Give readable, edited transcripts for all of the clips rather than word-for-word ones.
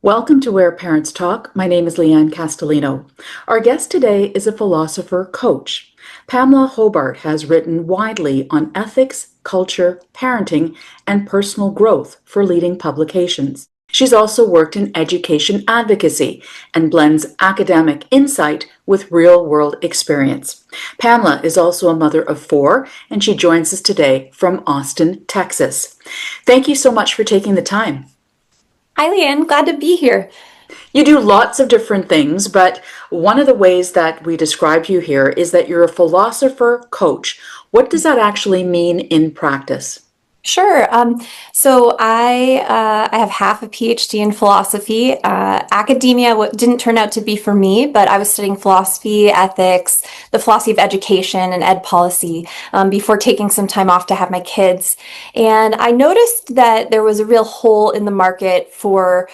Welcome to Where Parents Talk. My name is Lianne Castelino. Our guest today is a philosopher coach. Pamela Hobart has written widely on ethics, culture, parenting, and personal growth for leading publications. She's also worked in education advocacy and blends academic insight with real-world experience. Pamela is also a mother of four, and she joins us today from Austin, Texas. Thank you so much for taking the time. Hi, Lianne. Glad to be here. You do lots of different things, but one of the ways that we describe you here is that you're a philosopher coach. What does that actually mean in practice? Sure. So I have half a PhD in philosophy. Academia didn't turn out to be for me, but I was studying philosophy, ethics, the philosophy of education, and ed policy before taking some time off to have my kids. And I noticed that there was a real hole in the market for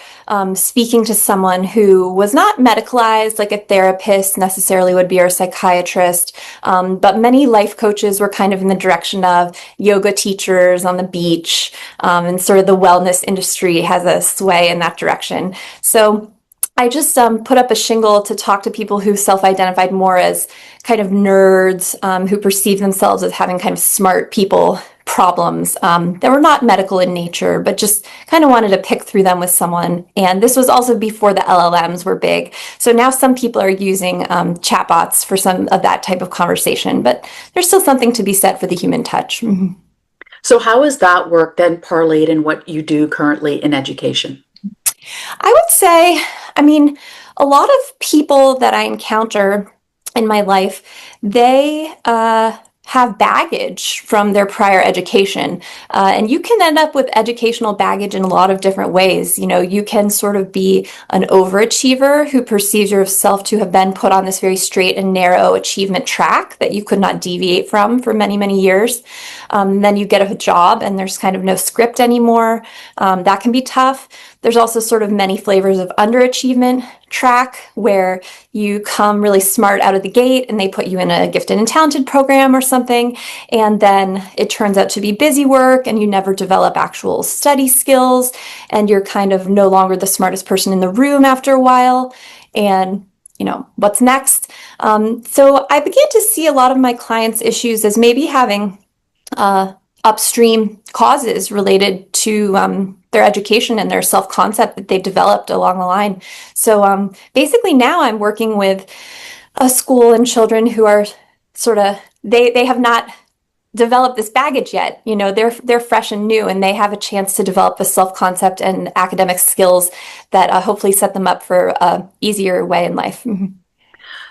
speaking to someone who was not medicalized, like a therapist necessarily would be, or a psychiatrist, but many life coaches were kind of in the direction of yoga teachers on the beach, and sort of the wellness industry has a sway in that direction. So I just put up a shingle to talk to people who self-identified more as kind of nerds, who perceive themselves as having kind of smart people problems that were not medical in nature, but just kind of wanted to pick through them with someone. And this was also before the LLMs were big. So now some people are using chatbots for some of that type of conversation, but there's still something to be said for the human touch. Mhm. So, how has that work then parlayed in what you do currently in education? I would say, a lot of people that I encounter in my life, they have baggage from their prior education. And you can end up with educational baggage in a lot of different ways. You know, you can sort of be an overachiever who perceives yourself to have been put on this very straight and narrow achievement track that you could not deviate from for many, many years. Then you get a job and there's kind of no script anymore. That can be tough. There's also sort of many flavors of underachievement track where you come really smart out of the gate and they put you in a gifted and talented program or something, and then it turns out to be busy work and you never develop actual study skills and you're kind of no longer the smartest person in the room after a while. And what's next? So I began to see a lot of my clients' issues as maybe having upstream causes related to their education and their self-concept that they've developed along the line. So basically now I'm working with a school and children who are sort of, they have not developed this baggage yet. You know, they're fresh and new and they have a chance to develop a self-concept and academic skills that hopefully set them up for a easier way in life. Mhm.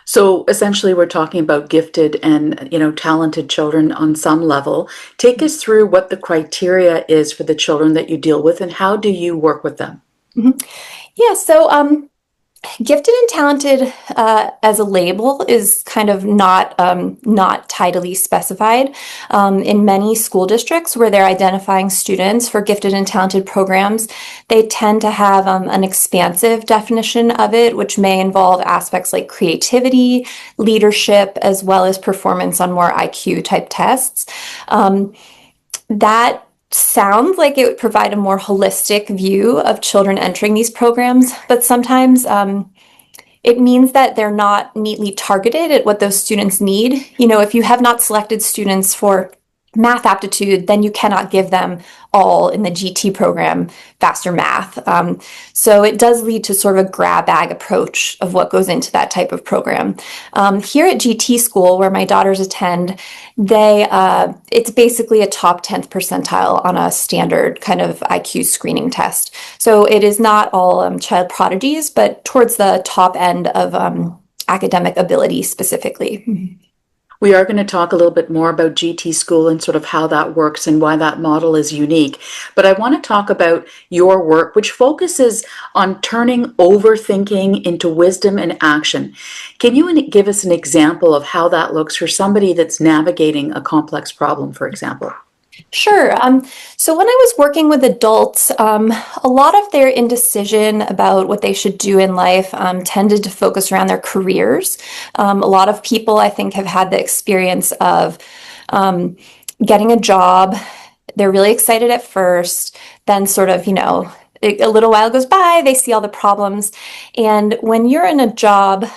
So, essentially, we're talking about gifted and talented children on some level. Take us through what the criteria is for the children that you deal with, and how do you work with them? Mhm. Yeah, so gifted and talented as a label is kind of not tidily specified. In many school districts where they're identifying students for gifted and talented programs, they tend to have an expansive definition of it, which may involve aspects like creativity, leadership, as well as performance on more IQ type tests. That sounds like it would provide a more holistic view of children entering these programs, but sometimes it means that they're not neatly targeted at what those students need. You know, if you have not selected students for math aptitude, then you cannot give them all in the GT program faster math. So it does lead to sort of a grab bag approach of what goes into that type of program. Here at GT school, where my daughters attend, it's basically a top 10th percentile on a standard kind of IQ screening test. So it is not all child prodigies, but towards the top end of academic ability specifically. We are going to talk a little bit more about GT school and sort of how that works and why that model is unique. But I want to talk about your work, which focuses on turning overthinking into wisdom and action. Can you give us an example of how that looks for somebody that's navigating a complex problem, for example? Sure. So when I was working with adults, a lot of their indecision about what they should do in life tended to focus around their careers. A lot of people, I think, have had the experience of getting a job. They're really excited at first, then sort of, a little while goes by, they see all the problems. And when you're in a job,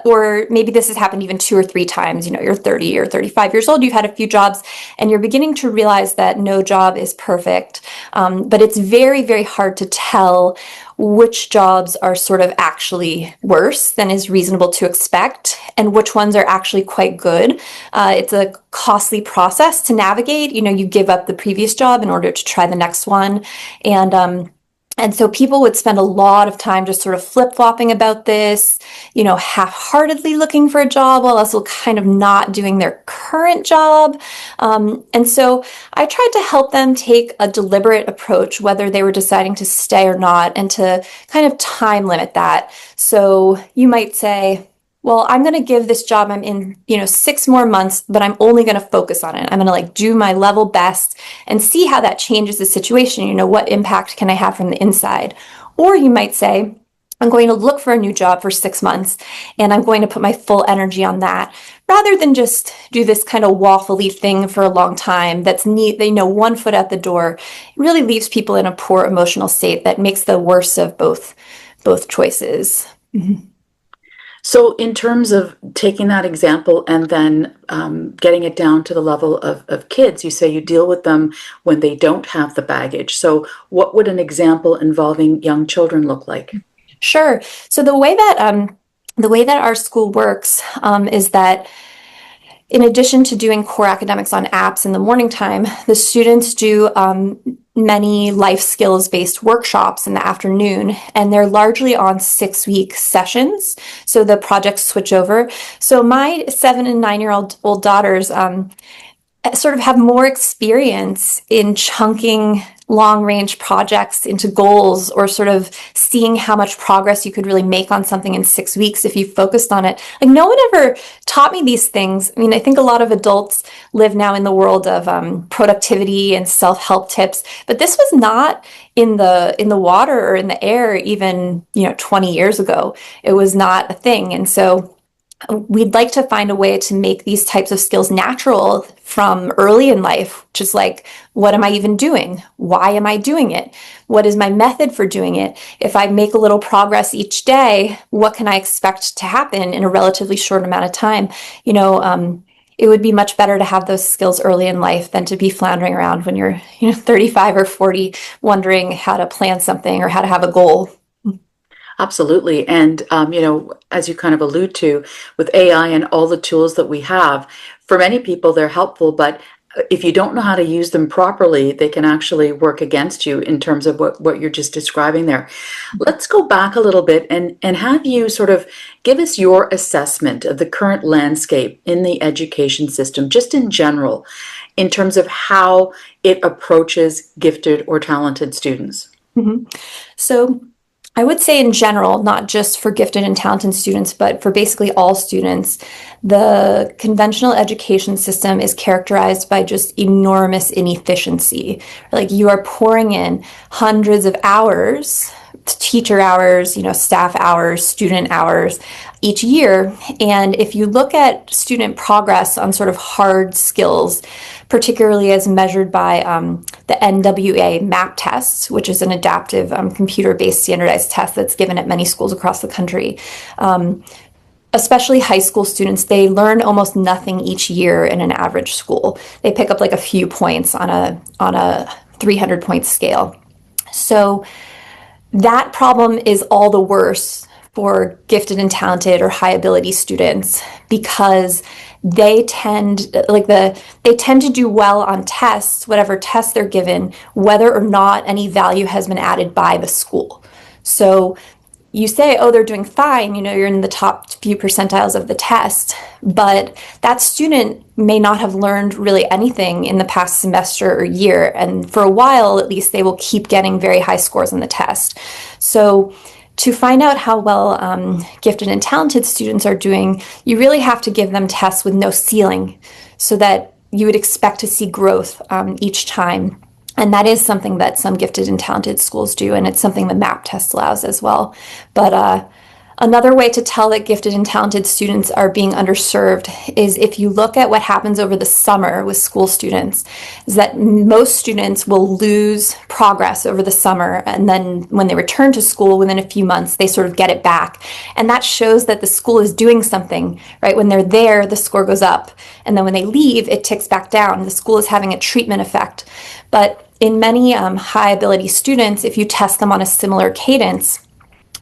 or maybe this has happened even 2 or 3 times, you're 30 or 35 years old, you've had a few jobs, and you're beginning to realize that no job is perfect. But it's very, very hard to tell which jobs are sort of actually worse than is reasonable to expect and which ones are actually quite good. It's a costly process to navigate. You give up the previous job in order to try the next one. And so people would spend a lot of time just sort of flip-flopping about this, half-heartedly looking for a job while also kind of not doing their current job. And so I tried to help them take a deliberate approach, whether they were deciding to stay or not, and to kind of time limit that. So you might say, well, I'm going to give this job I'm in, 6 more months, but I'm only going to focus on it. I'm going to do my level best and see how that changes the situation. What impact can I have from the inside? Or you might say, I'm going to look for a new job for 6 months and I'm going to put my full energy on that rather than just do this kind of waffly thing for a long time that's neat. One foot at the door. It really leaves people in a poor emotional state that makes the worst of both choices. Mm-hmm. So in terms of taking that example and then getting it down to the level of kids, you say you deal with them when they don't have the baggage. So what would an example involving young children look like? Sure. So the way that our school works is that in addition to doing core academics on apps in the morning time, the students do many life skills based workshops in the afternoon, and they're largely on 6-week sessions. So the projects switch over. So my 7 and 9-year-old daughters sort of have more experience in chunking long-range projects into goals, or sort of seeing how much progress you could really make on something in 6 weeks if you focused on it. Like, no one ever taught me these things. I mean, I think a lot of adults live now in the world of productivity and self-help tips, but this was not in the water or in the air even 20 years ago. It was not a thing. And so we'd like to find a way to make these types of skills natural from early in life, which is like, what am I even doing? Why am I doing it? What is my method for doing it? If I make a little progress each day, what can I expect to happen in a relatively short amount of time? It would be much better to have those skills early in life than to be floundering around when you're 35 or 40, wondering how to plan something or how to have a goal. Absolutely. And, as you kind of allude to with AI and all the tools that we have, for many people, they're helpful, but if you don't know how to use them properly, they can actually work against you in terms of what you're just describing there. Let's go back a little bit and have you sort of give us your assessment of the current landscape in the education system, just in general, in terms of how it approaches gifted or talented students. Mm-hmm. So I would say in general, not just for gifted and talented students, but for basically all students, the conventional education system is characterized by just enormous inefficiency. Like, you are pouring in hundreds of hours, teacher hours, staff hours, student hours each year. And if you look at student progress on sort of hard skills, particularly as measured by the NWA MAP test, which is an adaptive computer-based standardized test that's given at many schools across the country. Especially high school students, they learn almost nothing each year in an average school. They pick up like a few points on a 300-point scale. So that problem is all the worse for gifted and talented or high ability students, because they tend to do well on tests, whatever tests they're given, whether or not any value has been added by the school. So you say, oh, they're doing fine, you're in the top few percentiles of the test, but that student may not have learned really anything in the past semester or year, and for a while at least they will keep getting very high scores on the test. So to find out how well gifted and talented students are doing, you really have to give them tests with no ceiling so that you would expect to see growth each time. And that is something that some gifted and talented schools do, and it's something the MAP test allows as well. But Another way to tell that gifted and talented students are being underserved is if you look at what happens over the summer with school students, is that most students will lose progress over the summer, and then when they return to school within a few months, they sort of get it back. And that shows that the school is doing something, right? When they're there, the score goes up, and then when they leave, it ticks back down. The school is having a treatment effect. But in many high ability students, if you test them on a similar cadence,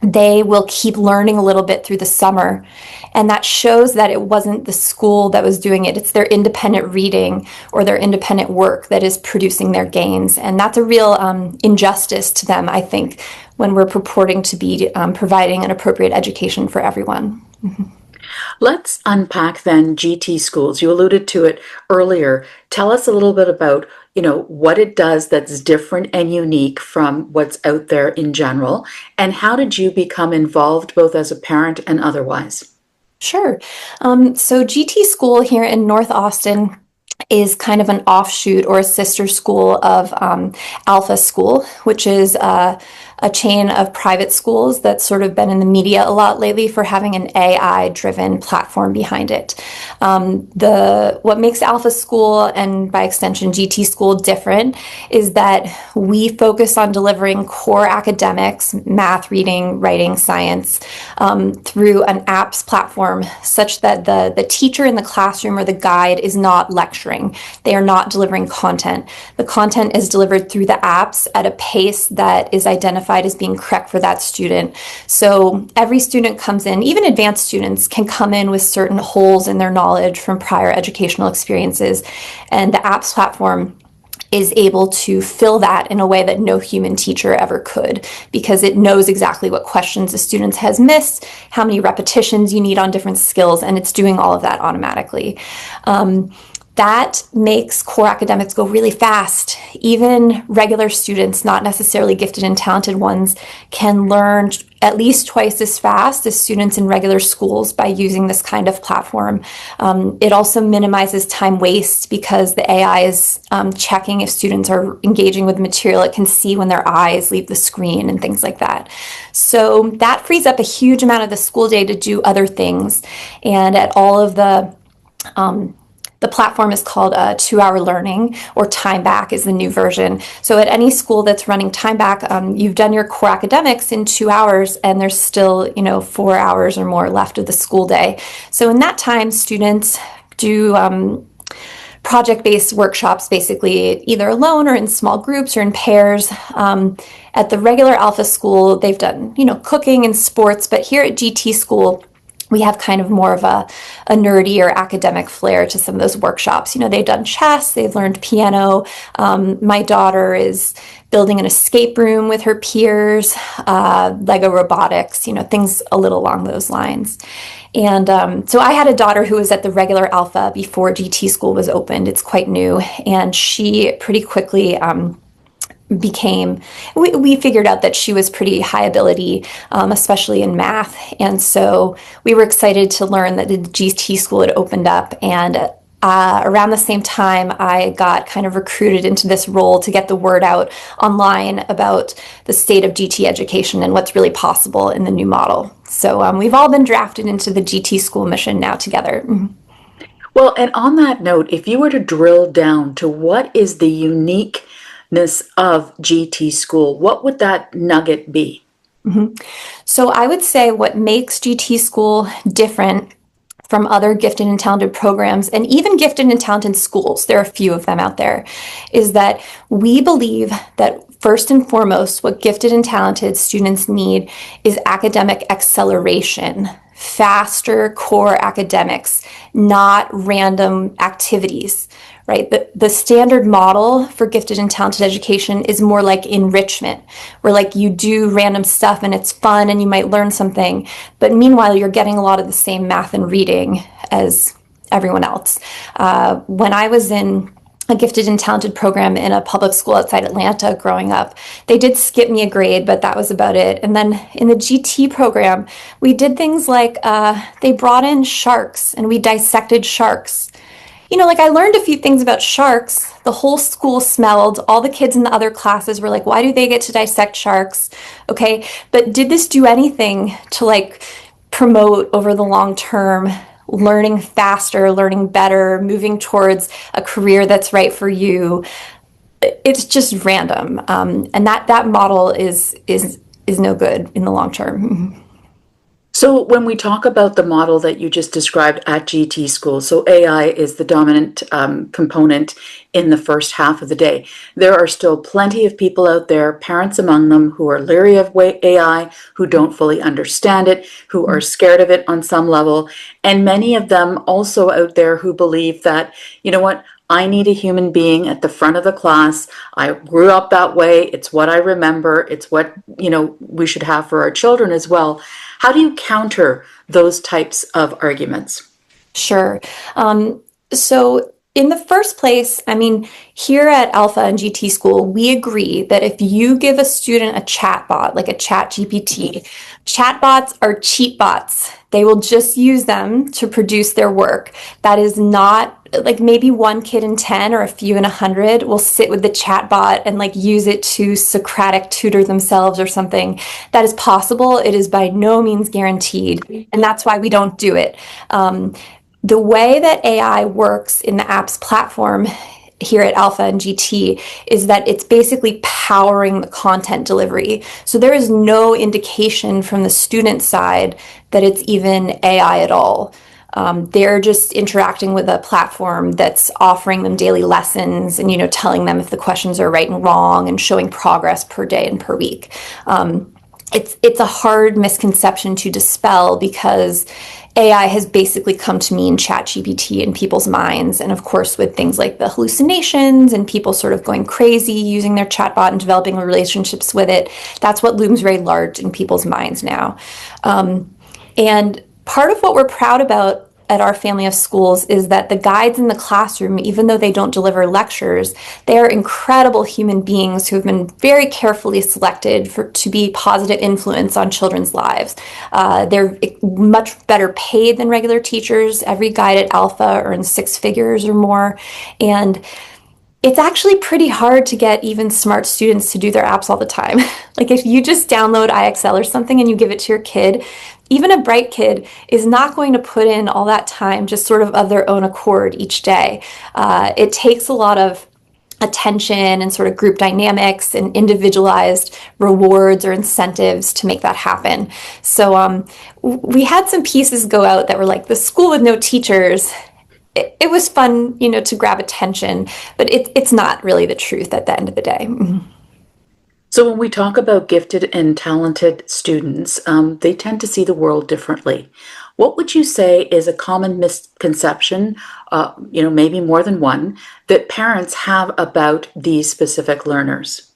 they will keep learning a little bit through the summer. And that shows that it wasn't the school that was doing it. It's their independent reading or their independent work that is producing their gains. And that's a real injustice to them, I think, when we're purporting to be providing an appropriate education for everyone. Let's unpack then GT schools. You alluded to it earlier. Tell us a little bit about, what it does that's different and unique from what's out there in general, and how did you become involved both as a parent and otherwise? Sure. So GT School here in North Austin is kind of an offshoot or a sister school of Alpha School, which is a chain of private schools that's sort of been in the media a lot lately for having an AI-driven platform behind it. What makes Alpha School, and by extension GT School, different is that we focus on delivering core academics, math, reading, writing, science, through an apps platform such that the teacher in the classroom or the guide is not lecturing. They are not delivering content. The content is delivered through the apps at a pace that is identified as being correct for that student. So every student comes in, even advanced students can come in with certain holes in their knowledge from prior educational experiences, and the apps platform is able to fill that in a way that no human teacher ever could, because it knows exactly what questions the student has missed, how many repetitions you need on different skills, and it's doing all of that automatically. That makes core academics go really fast. Even regular students, not necessarily gifted and talented ones, can learn at least twice as fast as students in regular schools by using this kind of platform. It also minimizes time waste because the AI is checking if students are engaging with the material. It can see when their eyes leave the screen and things like that. So that frees up a huge amount of the school day to do other things. And at all of the platform is called 2-hour learning, or time back is the new version. So at any school that's running time back, you've done your core academics in 2 hours, and there's still 4 hours or more left of the school day. So in that time, students do project-based workshops, basically either alone or in small groups or in pairs. At the regular Alpha School, they've done cooking and sports, but here at GT School, we have kind of more of a nerdy or academic flair to some of those workshops. They've done chess, they've learned piano. My daughter is building an escape room with her peers, Lego robotics, things a little along those lines. And so I had a daughter who was at the regular Alpha before GT School was opened. It's quite new, and she pretty quickly we figured out that she was pretty high ability, especially in math. And so we were excited to learn that the GT school had opened up. And around the same time, I got kind of recruited into this role to get the word out online about the state of GT education and what's really possible in the new model. So we've all been drafted into the GT school mission now together. Well, and on that note, if you were to drill down to what is the uniqueness of GT school, what would that nugget be? So I would say what makes GT school different from other gifted and talented programs, and even gifted and talented schools, there are a few of them out there, is that we believe that first and foremost, what gifted and talented students need is academic acceleration, faster core academics, not random activities, right? The standard model for gifted and talented education is more like enrichment, where like you do random stuff and it's fun and you might learn something, but meanwhile you're getting a lot of the same math and reading as everyone else. When I was in a gifted and talented program in a public school outside Atlanta growing up, they did skip me a grade, but that was about it. And then in the GT program, we did things like they brought in sharks and we dissected sharks. Like I learned a few things about sharks. The whole school smelled. All the kids in the other classes were like, why do they get to dissect sharks? Okay. But did this do anything to like promote over the long term learning faster, learning better, moving towards a career that's right for you? It's just random. And that model is no good in the long term. So when we talk about the model that you just described at GT school, so AI is the dominant component in the first half of the day. There are still plenty of people out there, parents among them, who are leery of AI, who don't fully understand it, who are scared of it on some level. And many of them also out there who believe that, you know what, I need a human being at the front of the class. I grew up that way. It's what I remember. It's what, we should have for our children as well. How do you counter those types of arguments? Sure. So, in the first place, I mean, here at Alpha and GT School, we agree that if you give a student a chatbot, like a chat GPT, chatbots are cheat bots. They will just use them to produce their work. That is not like maybe one kid in 10 or a few in 100 will sit with the chatbot and like use it to Socratic tutor themselves or something. That is possible. It is by no means guaranteed. And that's why we don't do it. The way that AI works in the apps platform here at Alpha and GT is that it's basically powering the content delivery. So there is no indication from the student side that it's even AI at all. They're just interacting with a platform that's offering them daily lessons and, telling them if the questions are right and wrong and showing progress per day and per week. It's a hard misconception to dispel because AI has basically come to mean ChatGPT in people's minds. And of course, with things like the hallucinations and people sort of going crazy using their chatbot and developing relationships with it, that's what looms very large in people's minds now. And part of what we're proud about at our family of schools is that the guides in the classroom, even though they don't deliver lectures, they are incredible human beings who have been very carefully selected to be positive influence on children's lives. They're much better paid than regular teachers. Every guide at Alpha earns 6 figures or more. And it's actually pretty hard to get even smart students to do their apps all the time. Like if you just download IXL or something and you give it to your kid, even a bright kid is not going to put in all that time just sort of their own accord each day. It takes a lot of attention and sort of group dynamics and individualized rewards or incentives to make that happen. So we had some pieces go out that were like the school with no teachers. It was fun, to grab attention, but it's not really the truth at the end of the day. So when we talk about gifted and talented students, they tend to see the world differently. What would you say is a common misconception, maybe more than one, that parents have about these specific learners?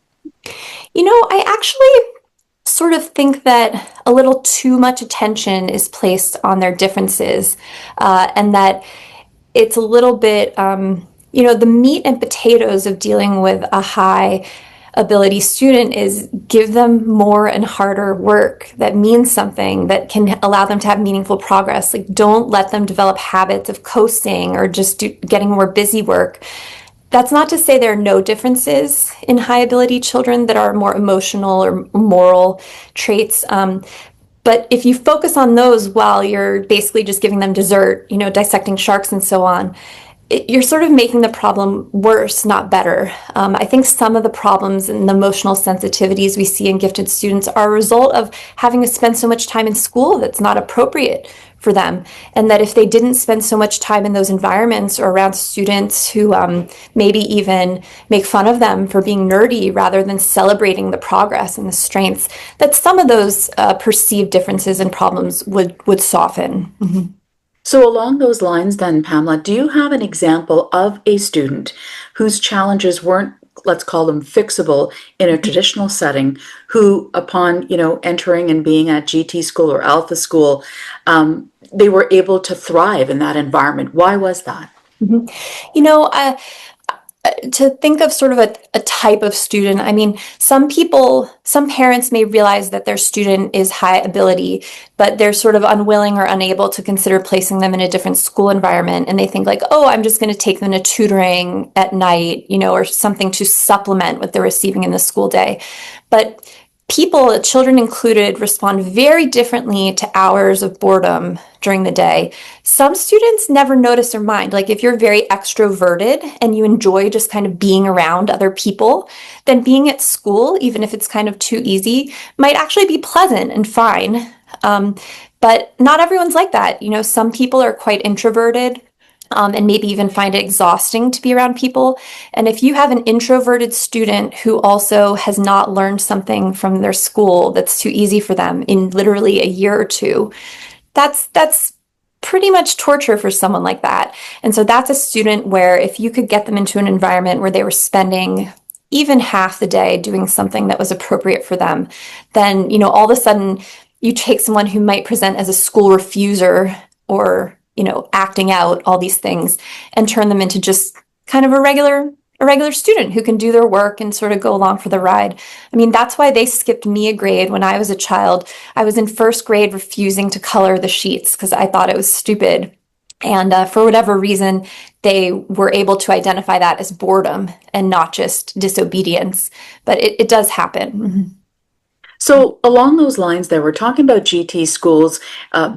I actually sort of think that a little too much attention is placed on their differences, and that it's a little bit, the meat and potatoes of dealing with a high ability student is give them more and harder work that means something, that can allow them to have meaningful progress. Like, don't let them develop habits of coasting or just getting more busy work. That's not to say there are no differences in high ability children that are more emotional or moral traits. But if you focus on those while you're basically just giving them dessert, dissecting sharks and so on, you're sort of making the problem worse, not better. I think some of the problems and the emotional sensitivities we see in gifted students are a result of having to spend so much time in school that's not appropriate for them. And that if they didn't spend so much time in those environments or around students who maybe even make fun of them for being nerdy rather than celebrating the progress and the strengths, that some of those perceived differences and problems would soften. Mm-hmm. So along those lines then, Pamela, do you have an example of a student whose challenges weren't, let's call them fixable in a traditional setting, who upon, entering and being at GT school or Alpha school, they were able to thrive in that environment? Why was that? Mm-hmm. to think of sort of a type of student, I mean, some parents may realize that their student is high ability, but they're sort of unwilling or unable to consider placing them in a different school environment. And they think like, oh, I'm just going to take them to tutoring at night, or something to supplement what they're receiving in the school day. But people, children included, respond very differently to hours of boredom during the day. Some students never notice or mind. Like if you're very extroverted and you enjoy just kind of being around other people, then being at school, even if it's kind of too easy, might actually be pleasant and fine. But not everyone's like that. Some people are quite introverted. And maybe even find it exhausting to be around people. And if you have an introverted student who also has not learned something from their school that's too easy for them in literally a year or two, that's pretty much torture for someone like that. And so that's a student where if you could get them into an environment where they were spending even half the day doing something that was appropriate for them, then, all of a sudden you take someone who might present as a school refuser or acting out all these things and turn them into just kind of a regular student who can do their work and sort of go along for the ride. I mean, that's why they skipped me a grade when I was a child. I was in first grade refusing to color the sheets because I thought it was stupid. And for whatever reason, they were able to identify that as boredom and not just disobedience. But it does happen. Mm-hmm. So along those lines there, we're talking about GT schools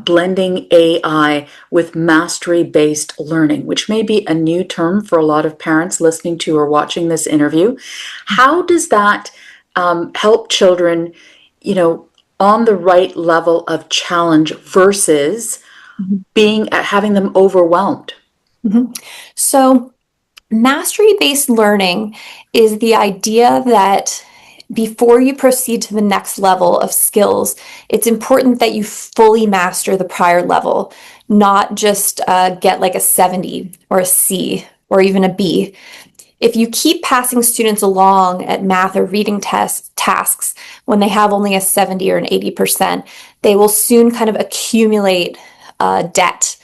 blending AI with mastery-based learning, which may be a new term for a lot of parents listening to or watching this interview. How does that help children, on the right level of challenge versus having them overwhelmed? Mm-hmm. So mastery-based learning is the idea that before you proceed to the next level of skills, it's important that you fully master the prior level, not just get like a 70 or a C or even a B. If you keep passing students along at math or reading tasks when they have only a 70 or an 80%, they will soon kind of accumulate debt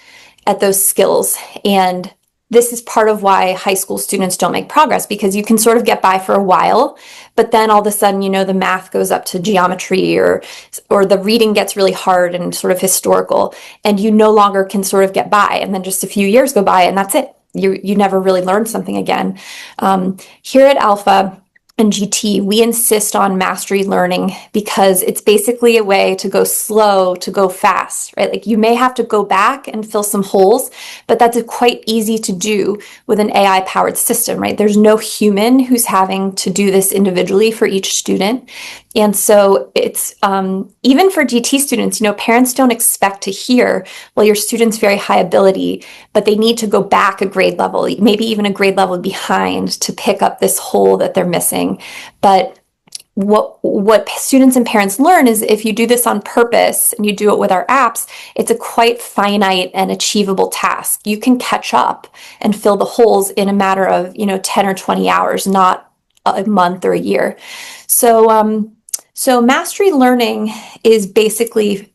at those skills. And this is part of why high school students don't make progress, because you can sort of get by for a while, but then all of a sudden, the math goes up to geometry or the reading gets really hard and sort of historical, and you no longer can sort of get by. And then just a few years go by and that's it. You never really learn something again. Here at Alpha and GT, we insist on mastery learning because it's basically a way to go slow, to go fast, right? Like you may have to go back and fill some holes, but that's quite easy to do with an AI powered system, right? There's no human who's having to do this individually for each student. And so it's, even for GT students, parents don't expect to hear, well, your student's very high ability, but they need to go back a grade level, maybe even a grade level behind to pick up this hole that they're missing. But what students and parents learn is if you do this on purpose and you do it with our apps, it's a quite finite and achievable task. You can catch up and fill the holes in a matter of, 10 or 20 hours, not a month or a year. So mastery learning is basically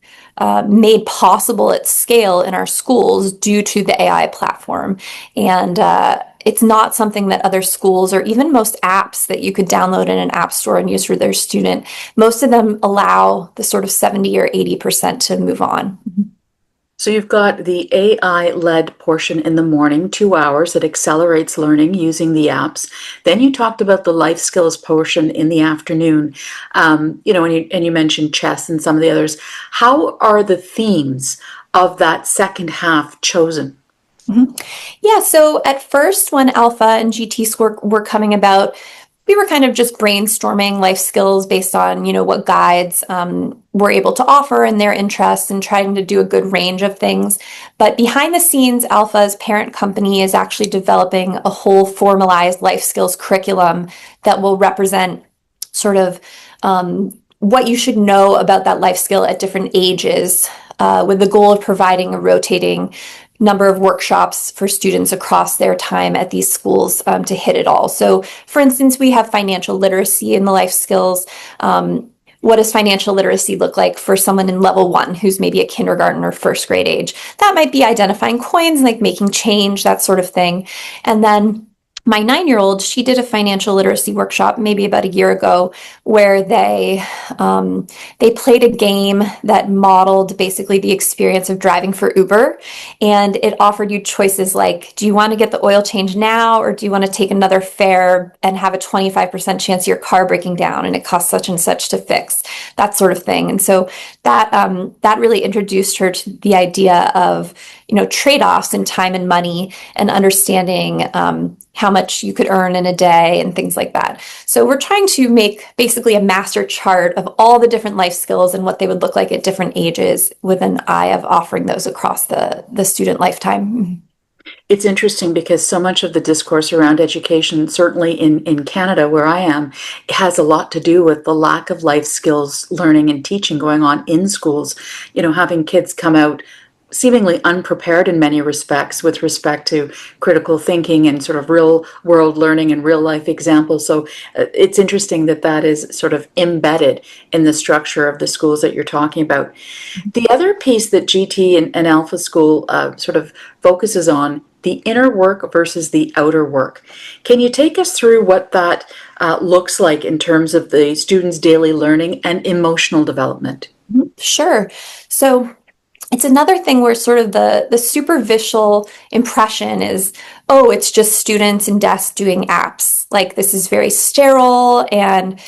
made possible at scale in our schools due to the AI platform. And it's not something that other schools or even most apps that you could download in an app store and use for their student, most of them allow the sort of 70 or 80% to move on. So you've got the AI-led portion in the morning, 2 hours, that accelerates learning using the apps. Then you talked about the life skills portion in the afternoon, and you mentioned chess and some of the others. How are the themes of that second half chosen? Mm-hmm. Yeah, so at first when Alpha and GT were coming about, we were kind of just brainstorming life skills based on, what guides were able to offer and their interests and trying to do a good range of things. But behind the scenes, Alpha's parent company is actually developing a whole formalized life skills curriculum that will represent sort of what you should know about that life skill at different ages, with the goal of providing a rotating number of workshops for students across their time at these schools to hit it all. So for instance, we have financial literacy in the life skills. What does financial literacy look like for someone in level 1 who's maybe a kindergarten or first grade age? That might be identifying coins, like making change, that sort of thing. And then my 9-year-old, she did a financial literacy workshop maybe about a year ago, where they played a game that modeled basically the experience of driving for Uber, and it offered you choices like, do you want to get the oil change now, or do you want to take another fare and have a 25% chance of your car breaking down and it costs such and such to fix, that sort of thing. And so that really introduced her to the idea of, trade-offs in time and money, and understanding how much you could earn in a day and things like that. So we're trying to make basically a master chart of all the different life skills and what they would look like at different ages, with an eye of offering those across the student lifetime. It's interesting because so much of the discourse around education, certainly in Canada where I am, has a lot to do with the lack of life skills learning and teaching going on in schools. Having kids come out seemingly unprepared in many respects with respect to critical thinking and sort of real world learning and real life examples. So it's interesting that that is sort of embedded in the structure of the schools that you're talking about. The other piece that GT and Alpha School sort of focuses on, the inner work versus the outer work. Can you take us through what that looks like in terms of the students' daily learning and emotional development? Sure. So it's another thing where sort of the superficial impression is, oh, it's just students in desks doing apps. Like, this is very sterile, and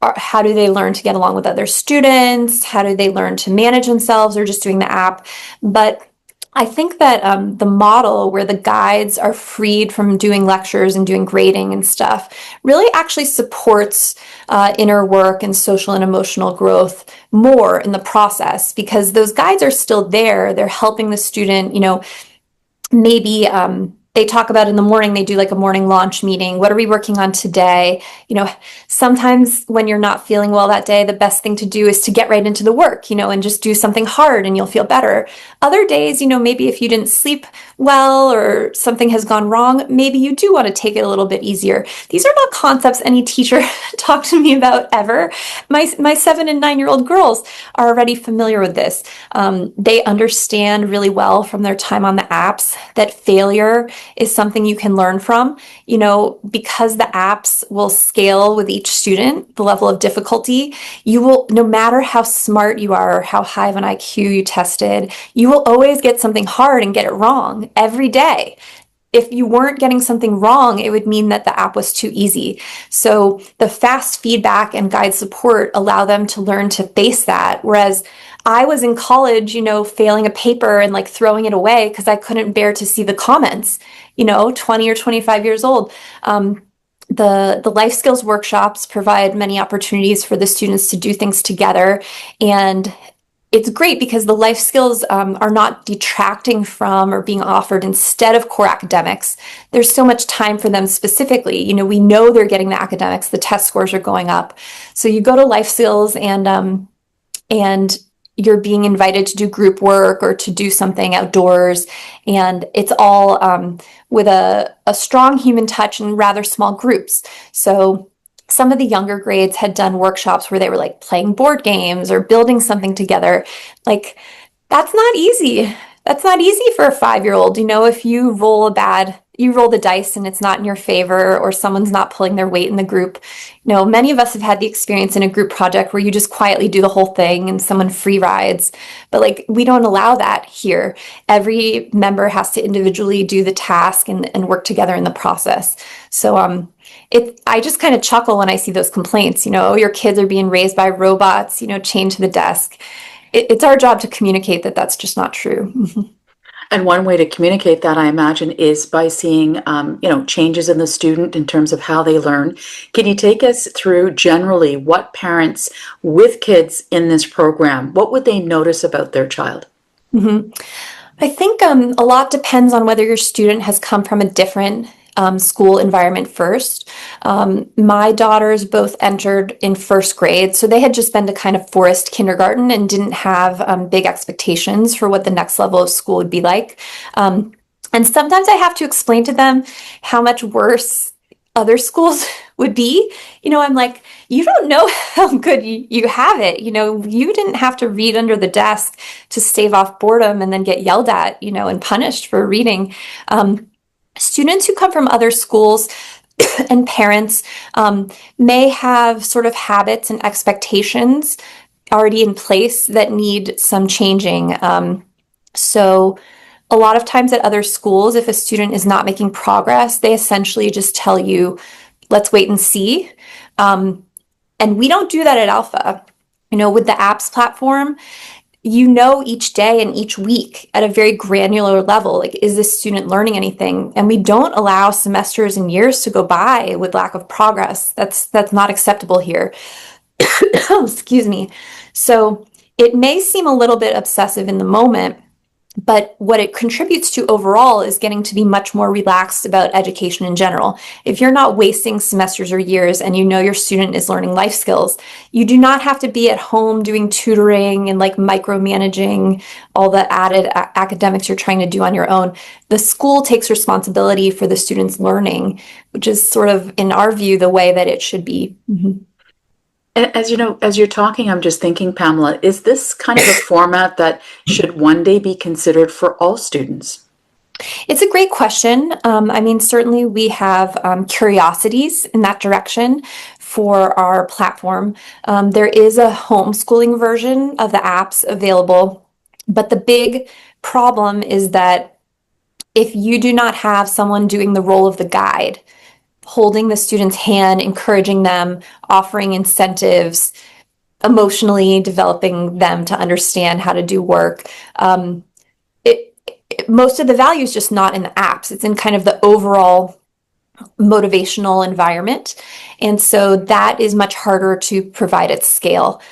how do they learn to get along with other students? How do they learn to manage themselves, or just doing the app? But I think that the model where the guides are freed from doing lectures and doing grading and stuff really actually supports inner work and social and emotional growth more in the process, because those guides are still there. They're helping the student, maybe they talk about in the morning, they do like a morning launch meeting. What are we working on today? Sometimes when you're not feeling well that day, the best thing to do is to get right into the work, and just do something hard and you'll feel better. Other days, maybe if you didn't sleep well or something has gone wrong, maybe you do want to take it a little bit easier. These are not concepts any teacher talked to me about ever. My 7 and 9-year-old girls are already familiar with this. They understand really well from their time on the apps that failure is something you can learn from, because the apps will scale with each student, the level of difficulty. You will, no matter how smart you are or how high of an IQ you tested, you will always get something hard and get it wrong every day. If you weren't getting something wrong, it would mean that the app was too easy. So the fast feedback and guide support allow them to learn to face that. Whereas I was in college, failing a paper and like throwing it away because I couldn't bear to see the comments, 20 or 25 years old. The life skills workshops provide many opportunities for the students to do things together, and it's great because the life skills are not detracting from or being offered instead of core academics. There's so much time for them specifically. We know they're getting the academics, the test scores are going up. So you go to life skills, and you're being invited to do group work or to do something outdoors. And it's all with a strong human touch in rather small groups. So some of the younger grades had done workshops where they were like playing board games or building something together. Like, that's not easy. That's not easy for a 5-year-old. If you roll the dice and it's not in your favor, or someone's not pulling their weight in the group. Many of us have had the experience in a group project where you just quietly do the whole thing and someone free rides. But we don't allow that here. Every member has to individually do the task and work together in the process. So I just kind of chuckle when I see those complaints, your kids are being raised by robots, chained to the desk. It's our job to communicate that that's just not true. And one way to communicate that, I imagine, is by seeing, changes in the student in terms of how they learn. Can you take us through generally what parents with kids in this program, what would they notice about their child? Mm-hmm. I think a lot depends on whether your student has come from a different school environment first. My daughters both entered in first grade, so they had just been to kind of forest kindergarten and didn't have big expectations for what the next level of school would be like. And sometimes I have to explain to them how much worse other schools would be. I'm like, you don't know how good you have it. You didn't have to read under the desk to stave off boredom and then get yelled at, and punished for reading. Students who come from other schools and parents may have sort of habits and expectations already in place that need some changing. So a lot of times at other schools, if a student is not making progress, they essentially just tell you, let's wait and see. And we don't do that at Alpha. With the apps platform, each day and each week at a very granular level, like, is this student learning anything? And we don't allow semesters and years to go by with lack of progress. That's not acceptable here. Excuse me. So it may seem a little bit obsessive in the moment, but what it contributes to overall is getting to be much more relaxed about education in general. If you're not wasting semesters or years and your student is learning life skills, you do not have to be at home doing tutoring and like micromanaging all the added academics you're trying to do on your own. The school takes responsibility for the student's learning, which is sort of, in our view, the way that it should be. Mm-hmm. As you know, as you're talking, I'm just thinking, Pamela, is this kind of a format that should one day be considered for all students? It's a great question. Certainly we have curiosities in that direction for our platform. There is a homeschooling version of the apps available, but the big problem is that if you do not have someone doing the role of the guide, holding the student's hand, encouraging them, offering incentives, emotionally developing them to understand how to do work, most of the value is just not in the apps. It's in kind of the overall motivational environment. And so that is much harder to provide at scale.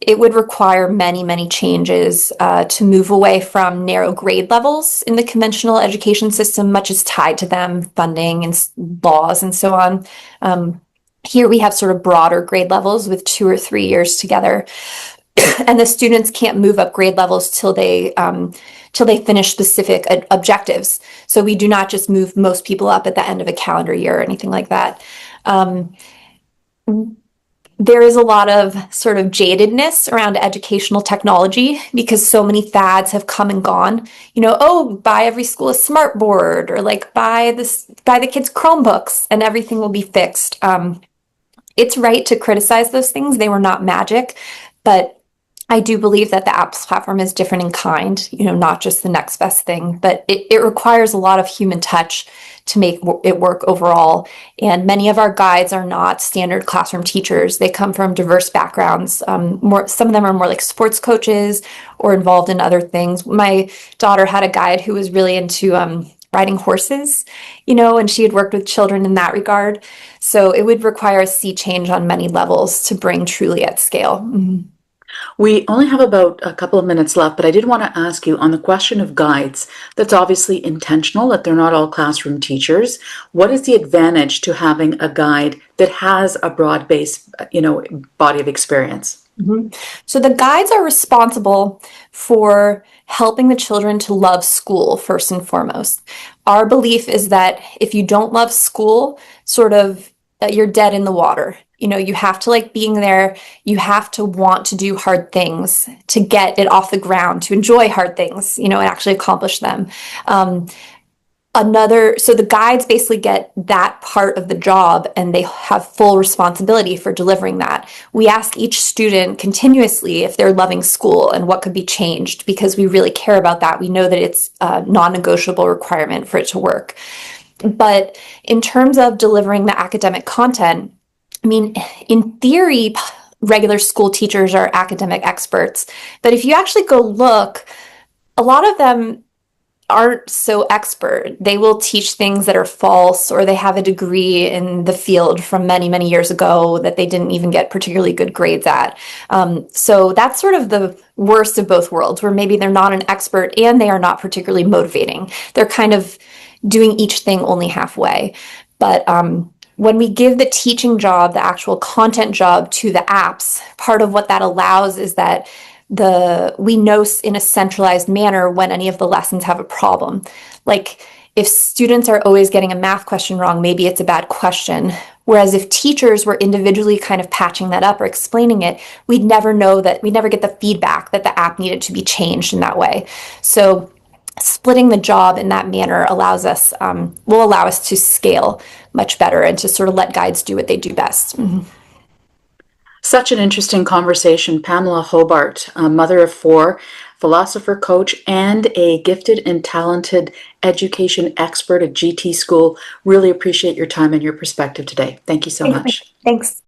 It would require many, many changes to move away from narrow grade levels in the conventional education system, much is tied to them, funding and laws and so on. Here we have sort of broader grade levels with 2 or 3 years together. And the students can't move up grade levels till they finish specific objectives. So we do not just move most people up at the end of a calendar year or anything like that. There is a lot of sort of jadedness around educational technology because so many fads have come and gone. Buy every school a smart board, or like buy the kids Chromebooks and everything will be fixed. It's right to criticize those things. They were not magic, but I do believe that the apps platform is different in kind, not just the next best thing, but it requires a lot of human touch to make it work overall. And many of our guides are not standard classroom teachers. They come from diverse backgrounds. Some of them are more like sports coaches or involved in other things. My daughter had a guide who was really into riding horses, and she had worked with children in that regard. So it would require a sea change on many levels to bring truly at scale. Mm-hmm. We only have about a couple of minutes left, but I did want to ask you on the question of guides. That's obviously intentional, that they're not all classroom teachers. What is the advantage to having a guide that has a broad base, body of experience? Mm-hmm. So the guides are responsible for helping the children to love school first and foremost. Our belief is that if you don't love school, sort of you're dead in the water. You have to like being there. You have to want to do hard things to get it off the ground, to enjoy hard things, and actually accomplish them. So the guides basically get that part of the job and they have full responsibility for delivering that. We ask each student continuously if they're loving school and what could be changed because we really care about that. We know that it's a non-negotiable requirement for it to work. But in terms of delivering the academic content, in theory, regular school teachers are academic experts. But if you actually go look, a lot of them aren't so expert. They will teach things that are false, or they have a degree in the field from many, many years ago that they didn't even get particularly good grades at. So that's sort of the worst of both worlds, where maybe they're not an expert and they are not particularly motivating. They're kind of doing each thing only halfway. But when we give the teaching job, the actual content job to the apps, part of what that allows is that we know in a centralized manner when any of the lessons have a problem. Like if students are always getting a math question wrong, maybe it's a bad question. Whereas if teachers were individually kind of patching that up or explaining it, we'd never get the feedback that the app needed to be changed in that way. So splitting the job in that manner will allow us to scale much better and to sort of let guides do what they do best. Mm-hmm. Such an interesting conversation. Pamela Hobart, a mother of four, philosopher, coach, and a gifted and talented education expert at GT School. Really appreciate your time and your perspective today. Thank you so much. Thanks.